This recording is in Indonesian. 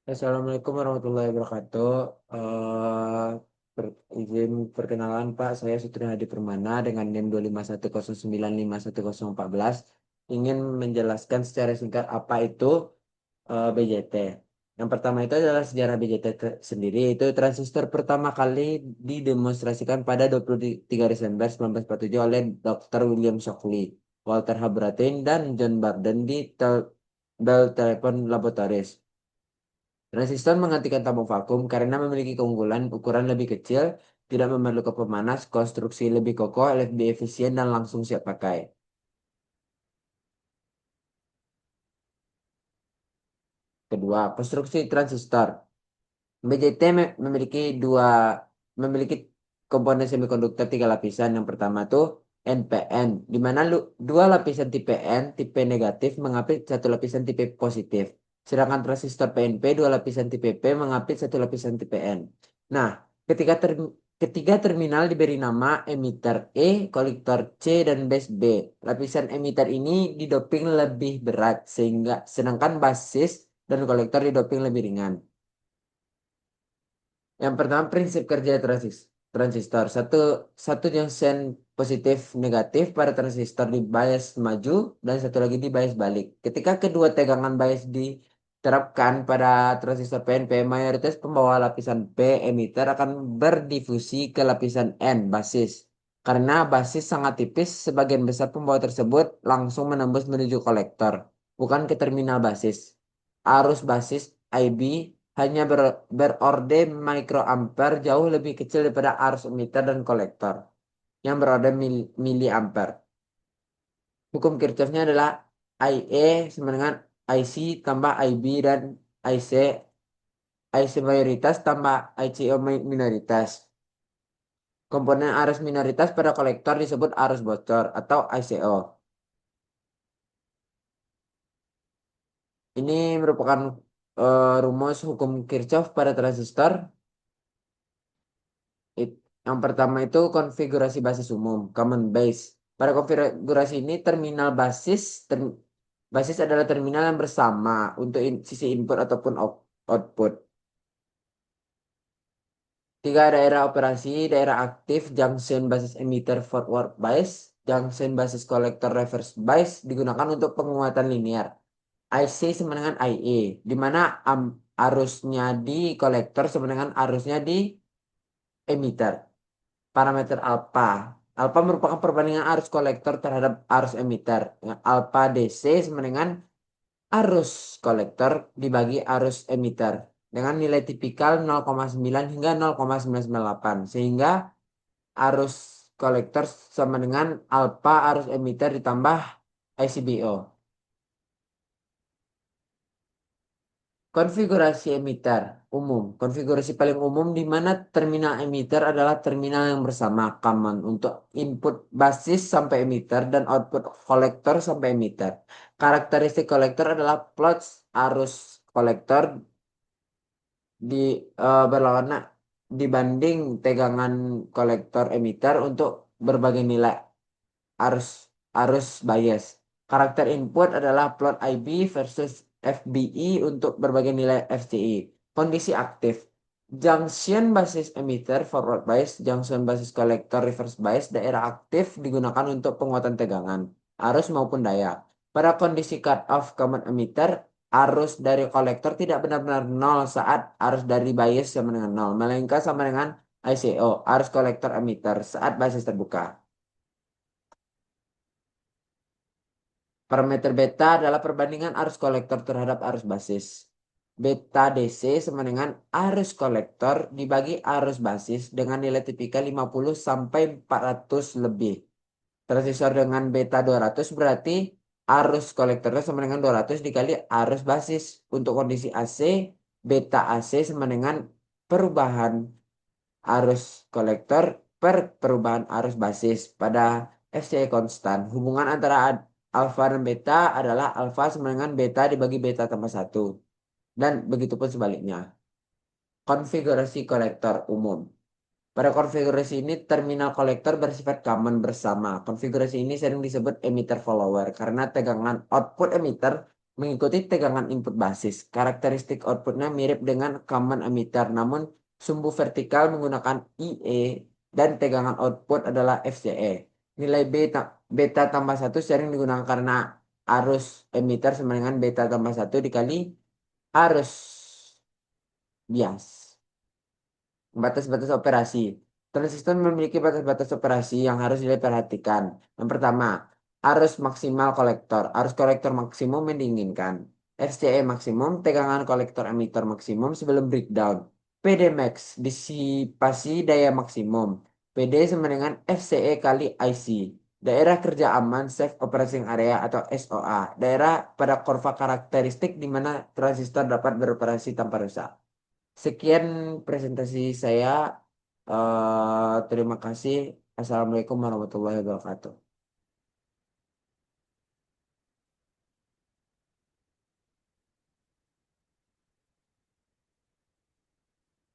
Assalamualaikum warahmatullahi wabarakatuh. Izin perkenalan Pak, saya Sutri Hadi Permana dengan NIM 251095114 ingin menjelaskan secara singkat apa itu BJT. Yang pertama itu adalah sejarah BJT sendiri. Itu transistor pertama kali didemonstrasikan pada 23 Desember 1947 oleh Dr. William Shockley, Walter Habratin, dan John Barden di Bell Telephone Laboratories. Transistor menggantikan tabung vakum karena memiliki keunggulan ukuran lebih kecil, tidak memerlukan pemanas, konstruksi lebih kokoh, lebih efisien, dan langsung siap pakai. Kedua, konstruksi transistor. BJT memiliki komponen semikonduktor tiga lapisan. Yang pertama tuh NPN, di mana dua lapisan tipe N, tipe negatif, mengapit satu lapisan tipe positif. Sedangkan transistor PNP, dua lapisan tipe P, mengapit satu lapisan tipe N. Nah, ketika ketiga terminal diberi nama emitter E, kolektor C, dan base B. Lapisan emitter ini didoping lebih berat, sedangkan basis dan kolektor didoping lebih ringan. Yang pertama prinsip kerja transistor. Satu junction positif negatif pada transistor di bias maju dan satu lagi di bias balik. Ketika kedua tegangan bias diterapkan pada transistor PNP, mayoritas pembawa lapisan P emitter akan berdifusi ke lapisan N basis. Karena basis sangat tipis, sebagian besar pembawa tersebut langsung menembus menuju kolektor, bukan ke terminal basis. Arus basis IB hanya berorde mikroampere, jauh lebih kecil daripada arus emitter dan kolektor yang berorde miliampere. Hukum Kirchhoffnya adalah IE sama dengan IC tambah IB dan IC IC mayoritas tambah ICO minoritas. Komponen arus minoritas pada kolektor disebut arus bocor atau ICO. Ini merupakan rumus hukum Kirchhoff pada transistor. Yang pertama itu konfigurasi basis umum, common base. Pada konfigurasi ini terminal basis adalah terminal yang bersama untuk sisi input ataupun output. Tiga daerah operasi, daerah aktif, junction basis emitter forward bias, junction basis kolektor reverse bias digunakan untuk penguatan linear. IC sama dengan IE, di mana arusnya di kolektor sama dengan arusnya di emitter. Parameter alpha. Alpha merupakan perbandingan arus kolektor terhadap arus emitter. Alpha DC sama dengan arus kolektor dibagi arus emitter dengan nilai tipikal 0,9 hingga 0,998 sehingga arus kolektor sama dengan alpha arus emitter ditambah ICBO. Konfigurasi emitter umum. Konfigurasi paling umum di mana terminal emitter adalah terminal yang bersama common untuk input basis sampai emitter dan output kolektor sampai emitter. Karakteristik kolektor adalah plots arus kolektor di berlawanan dibanding tegangan kolektor emitter untuk berbagai nilai arus arus bias. Karakter input adalah plot IB versus FBI untuk berbagai nilai FCI. Kondisi aktif. Junction basis emitter forward bias, junction basis kolektor reverse bias, daerah aktif digunakan untuk penguatan tegangan, arus maupun daya. Pada kondisi cut off common emitter, arus dari kolektor tidak benar-benar nol saat arus dari bias sama dengan nol, melainkan sama dengan ICO, arus kolektor emitter saat basis terbuka. Parameter beta adalah perbandingan arus kolektor terhadap arus basis. Beta DC sama dengan arus kolektor dibagi arus basis dengan nilai tipikal 50 sampai 400 lebih. Transistor dengan beta 200 berarti arus kolektornya sama dengan 200 dikali arus basis. Untuk kondisi AC, beta AC sama dengan perubahan arus kolektor per perubahan arus basis pada FCE konstan. Hubungan antara alfa dan beta adalah alfa sama dengan beta dibagi beta tambah 1. Dan begitu pun sebaliknya. Konfigurasi kolektor umum. Pada konfigurasi ini terminal kolektor bersifat common bersama. Konfigurasi ini sering disebut emitter follower karena tegangan output emitter mengikuti tegangan input basis. Karakteristik outputnya mirip dengan common emitter, namun sumbu vertikal menggunakan IE dan tegangan output adalah FCE. Nilai beta tambah 1 sering digunakan karena arus emitter sama dengan beta tambah 1 dikali arus bias. Batas-batas operasi. Transistor memiliki batas-batas operasi yang harus diperhatikan. Yang pertama, arus maksimal kolektor. Arus kolektor maksimum yang diinginkan. FCE maksimum, tegangan kolektor emitter maksimum sebelum breakdown. PD max, disipasi daya maksimum. PD sama dengan FCE kali IC. Daerah kerja aman, safe operating area atau SOA. Daerah pada kurva karakteristik di mana transistor dapat beroperasi tanpa rusak. Sekian presentasi saya. Terima kasih. Assalamualaikum warahmatullahi wabarakatuh.